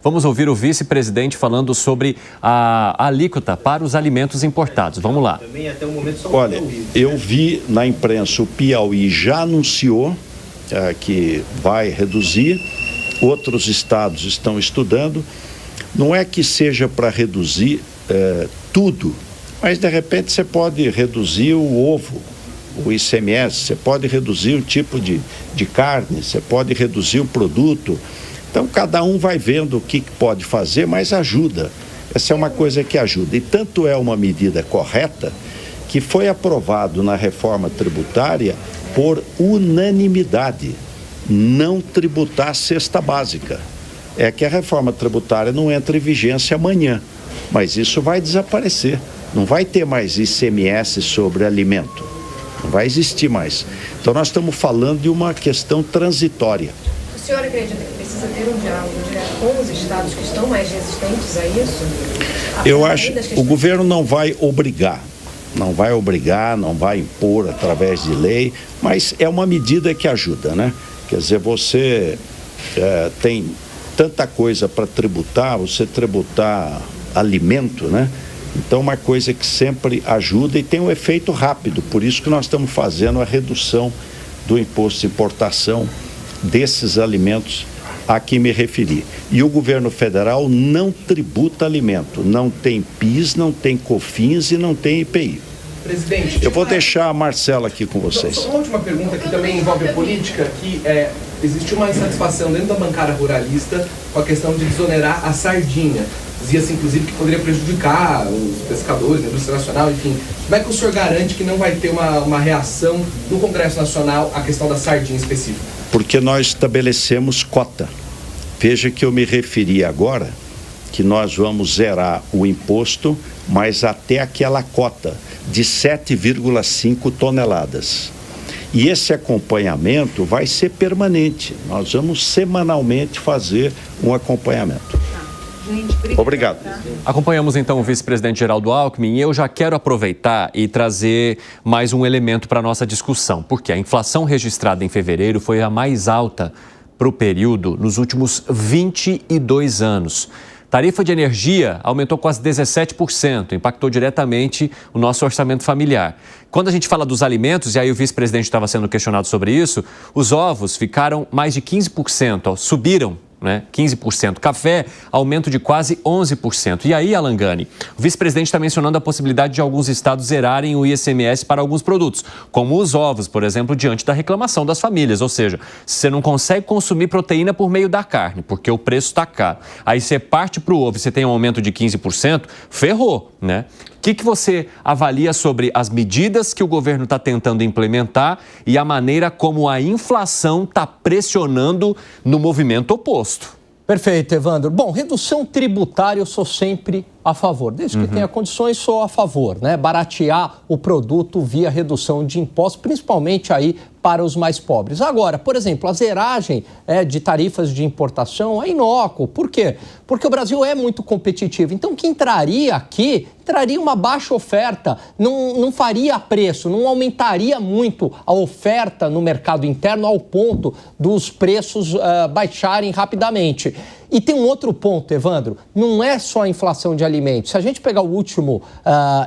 Vamos ouvir o vice-presidente falando sobre a alíquota para os alimentos importados. Vamos lá. Olha, eu vi na imprensa, o Piauí já anunciou que vai reduzir, outros estados estão estudando. Não é que seja para reduzir tudo, mas de repente você pode reduzir o ovo, o ICMS, você pode reduzir o tipo de carne, você pode reduzir o produto. Então cada um vai vendo o que pode fazer, mas ajuda. Essa é uma coisa que ajuda. E tanto é uma medida correta que foi aprovado na reforma tributária por unanimidade, não tributar a cesta básica. É que a reforma tributária não entra em vigência amanhã, mas isso vai desaparecer. Não vai ter mais ICMS sobre alimento, não vai existir mais. Então nós estamos falando de uma questão transitória. O senhor acredita que precisa ter um diálogo direto com os estados que estão mais resistentes a isso? Eu acho que o governo não vai obrigar, não vai impor através de lei, mas é uma medida que ajuda, né? Quer dizer, você tem tanta coisa para tributar, você tributar alimento, né? Então, uma coisa que sempre ajuda e tem um efeito rápido, por isso que nós estamos fazendo a redução do imposto de importação desses alimentos a que me referi. E o governo federal não tributa alimento, não tem PIS, não tem COFINS e não tem IPI. Presidente, eu vou deixar a Marcela aqui com vocês. Só uma última pergunta que também envolve a política, que existe uma insatisfação dentro da bancada ruralista com a questão de desonerar a sardinha. Dizia-se, inclusive, que poderia prejudicar os pescadores, a indústria nacional, enfim. Como é que o senhor garante que não vai ter uma reação no Congresso Nacional à questão da sardinha específica? Porque nós estabelecemos cota. Veja que eu me referi agora que nós vamos zerar o imposto, mas até aquela cota de 7,5 toneladas. E esse acompanhamento vai ser permanente. Nós vamos semanalmente fazer um acompanhamento. Obrigado. Acompanhamos então o vice-presidente Geraldo Alckmin e eu já quero aproveitar e trazer mais um elemento para a nossa discussão, porque a inflação registrada em fevereiro foi a mais alta para o período nos últimos 22 anos. Tarifa de energia aumentou quase 17%, impactou diretamente o nosso orçamento familiar. Quando a gente fala dos alimentos, e aí o vice-presidente estava sendo questionado sobre isso, os ovos ficaram mais de 15%, subiram, né? 15%. Café, aumento de quase 11%. E aí, Alan Gani, o vice-presidente está mencionando a possibilidade de alguns estados zerarem o ICMS para alguns produtos, como os ovos, por exemplo, diante da reclamação das famílias. Ou seja, você não consegue consumir proteína por meio da carne, porque o preço está caro. Aí você parte para o ovo e você tem um aumento de 15%, ferrou, né? O que você avalia sobre as medidas que o governo está tentando implementar e a maneira como a inflação está pressionando no movimento oposto? Perfeito, Evandro. Bom, redução tributária eu sou sempre a favor. Desde que tenha condições, sou a favor, né? Baratear o produto via redução de impostos, principalmente aí para os mais pobres. Agora, por exemplo, a zeragem de tarifas de importação é inócuo. Por quê? Porque o Brasil é muito competitivo. Então, quem entraria aqui, traria uma baixa oferta, não faria preço, não aumentaria muito a oferta no mercado interno ao ponto dos preços baixarem rapidamente. E tem um outro ponto, Evandro, não é só a inflação de alimentos. Se a gente pegar o último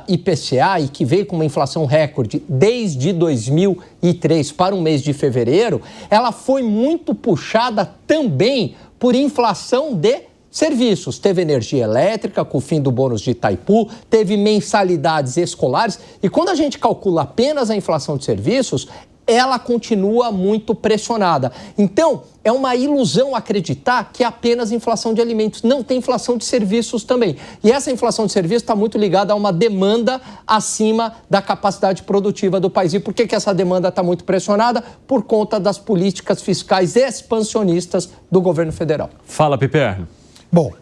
IPCA, e que veio com uma inflação recorde desde 2003 para o mês de fevereiro, ela foi muito puxada também por inflação de serviços. Teve energia elétrica com o fim do bônus de Itaipu, teve mensalidades escolares, e quando a gente calcula apenas a inflação de serviços, ela continua muito pressionada. Então, é uma ilusão acreditar que é apenas inflação de alimentos. Não, tem inflação de serviços também. E essa inflação de serviços está muito ligada a uma demanda acima da capacidade produtiva do país. E por que essa demanda está muito pressionada? Por conta das políticas fiscais expansionistas do governo federal. Fala, Piperno. Bom,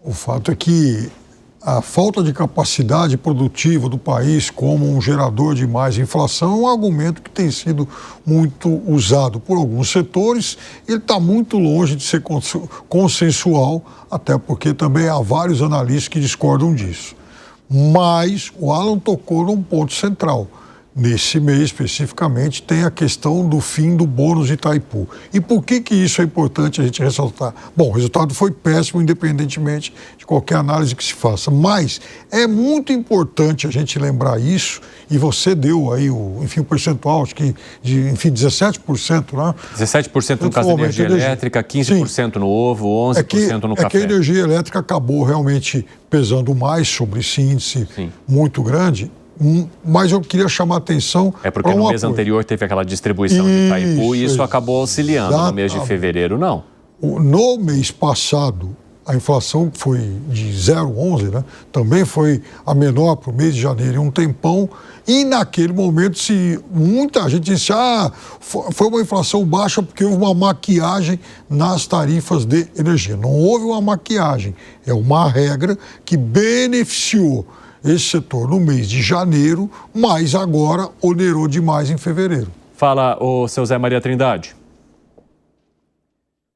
o fato é que a falta de capacidade produtiva do país como um gerador de mais inflação é um argumento que tem sido muito usado por alguns setores. Ele está muito longe de ser consensual, até porque também há vários analistas que discordam disso. Mas o Alan tocou num ponto central, nesse mês especificamente, tem a questão do fim do bônus de Itaipu. E por que isso é importante a gente ressaltar? Bom, o resultado foi péssimo, independentemente de qualquer análise que se faça, mas é muito importante a gente lembrar isso, e você deu aí o percentual, acho que de 17%, né? 17% no caso da energia elétrica, 15% no ovo, 11% no café. É que a energia elétrica acabou realmente pesando mais sobre esse índice muito grande. Mas eu queria chamar a atenção. É porque no mês anterior teve aquela distribuição de Itaipu e isso acabou auxiliando. No mês de fevereiro, não. No mês passado, a inflação foi de 0,11, né? Também foi a menor para o mês de janeiro em um tempão. E naquele momento, muita gente disse, foi uma inflação baixa porque houve uma maquiagem nas tarifas de energia. Não houve uma maquiagem, é uma regra que beneficiou esse setor no mês de janeiro, mas agora onerou demais em fevereiro. Fala, o seu Zé Maria Trindade.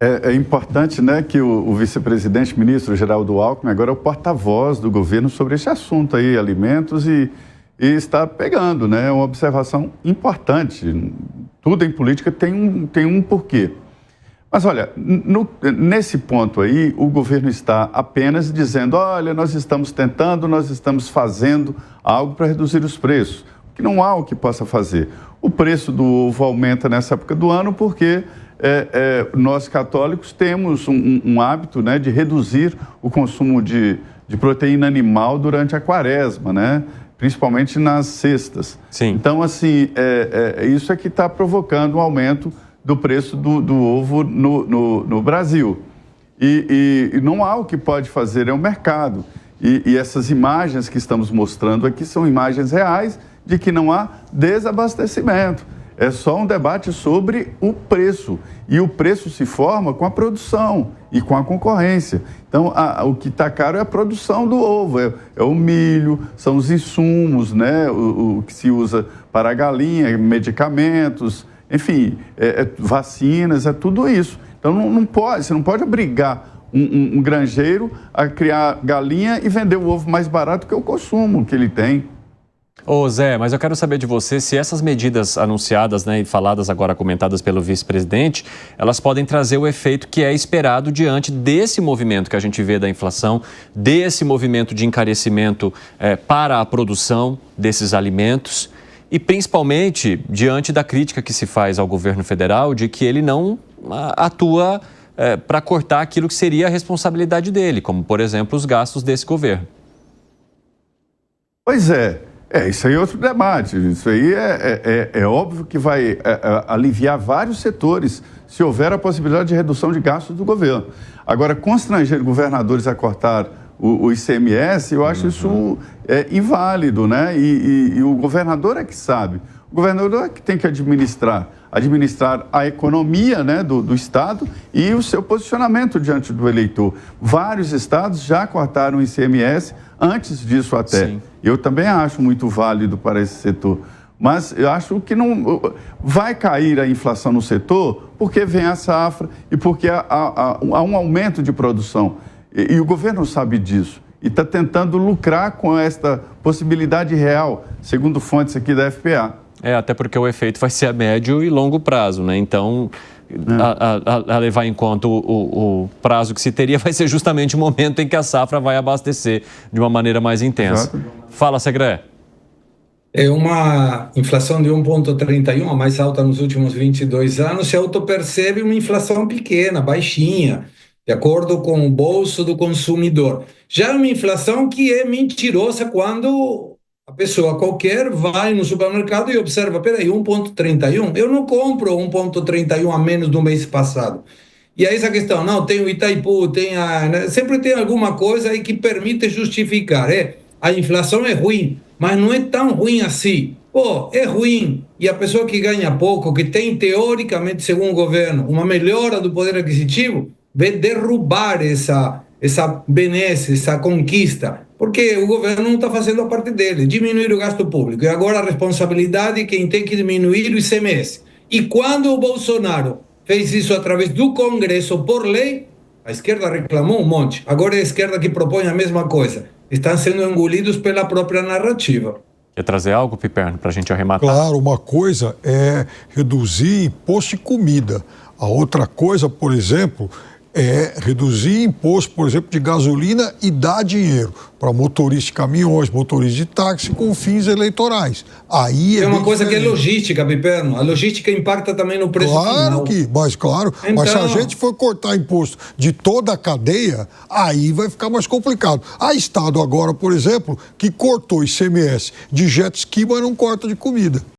É importante, né, que o vice-presidente, ministro Geraldo Alckmin, agora é o porta-voz do governo sobre esse assunto aí, alimentos, e está pegando, né, é uma observação importante. Tudo em política tem um porquê. Mas olha, nesse ponto aí, o governo está apenas dizendo, olha, nós estamos tentando, nós estamos fazendo algo para reduzir os preços, que não há o que possa fazer. O preço do ovo aumenta nessa época do ano porque nós católicos temos um hábito, né, de reduzir o consumo de proteína animal durante a quaresma, né? Principalmente nas sextas. Sim. Então, assim, isso é que está provocando um aumento do preço do ovo no Brasil. E não há o que pode fazer, é o mercado. E essas imagens que estamos mostrando aqui são imagens reais de que não há desabastecimento. É só um debate sobre o preço. E o preço se forma com a produção e com a concorrência. Então, o que está caro é a produção do ovo, é o milho, são os insumos, né? O que se usa para a galinha, medicamentos, enfim, vacinas, é tudo isso. Então, você não pode obrigar um granjeiro a criar galinha e vender o ovo mais barato que o consumo que ele tem. Ô Zé, mas eu quero saber de você se essas medidas anunciadas, né, e faladas agora, comentadas pelo vice-presidente, elas podem trazer o efeito que é esperado diante desse movimento que a gente vê da inflação, desse movimento de encarecimento para a produção desses alimentos e principalmente diante da crítica que se faz ao governo federal de que ele não atua para cortar aquilo que seria a responsabilidade dele, como, por exemplo, os gastos desse governo. Pois é. Isso aí é outro debate. Isso aí é óbvio que vai aliviar vários setores se houver a possibilidade de redução de gastos do governo. Agora, constranger governadores a cortar o ICMS, eu acho isso inválido, né? E o governador é que sabe. O governador é que tem que administrar a economia, né, do Estado e o seu posicionamento diante do eleitor. Vários estados já cortaram o ICMS antes disso até. Sim. Eu também acho muito válido para esse setor. Mas eu acho que não vai cair a inflação no setor porque vem a safra e porque há um aumento de produção. E o governo sabe disso e está tentando lucrar com esta possibilidade real, segundo fontes aqui da FPA. Até porque o efeito vai ser a médio e longo prazo, né? Então, a levar em conta o prazo que se teria vai ser justamente o momento em que a safra vai abastecer de uma maneira mais intensa. Exato. Fala, Segré. É uma inflação de 1,31, a mais alta nos últimos 22 anos, se autopercebe uma inflação pequena, baixinha, de acordo com o bolso do consumidor. Já é uma inflação que é mentirosa quando a pessoa qualquer vai no supermercado e observa, peraí, 1,31, eu não compro 1,31 a menos do mês passado. E aí essa questão, não, tem o Itaipu, sempre tem alguma coisa aí que permite justificar. A inflação é ruim, mas não é tão ruim assim. É ruim. E a pessoa que ganha pouco, que tem teoricamente, segundo o governo, uma melhora do poder aquisitivo, vai derrubar essa benesse, essa conquista, porque o governo não está fazendo a parte dele, diminuir o gasto público. E agora a responsabilidade é quem tem que diminuir o ICMS. E quando o Bolsonaro fez isso através do Congresso por lei, a esquerda reclamou um monte. Agora é a esquerda que propõe a mesma coisa. Estão sendo engolidos pela própria narrativa. Quer trazer algo, Piperno, para a gente arrematar? Claro, uma coisa é reduzir imposto de comida. A outra coisa, por exemplo, é reduzir imposto, por exemplo, de gasolina e dar dinheiro para motorista de caminhões, motorista de táxi com fins eleitorais. Aí é uma coisa diferente. Que é logística, Piperno. A logística impacta também no preço final. Claro, mas se a gente for cortar imposto de toda a cadeia, aí vai ficar mais complicado. Há estado agora, por exemplo, que cortou ICMS de jet ski, mas não corta de comida.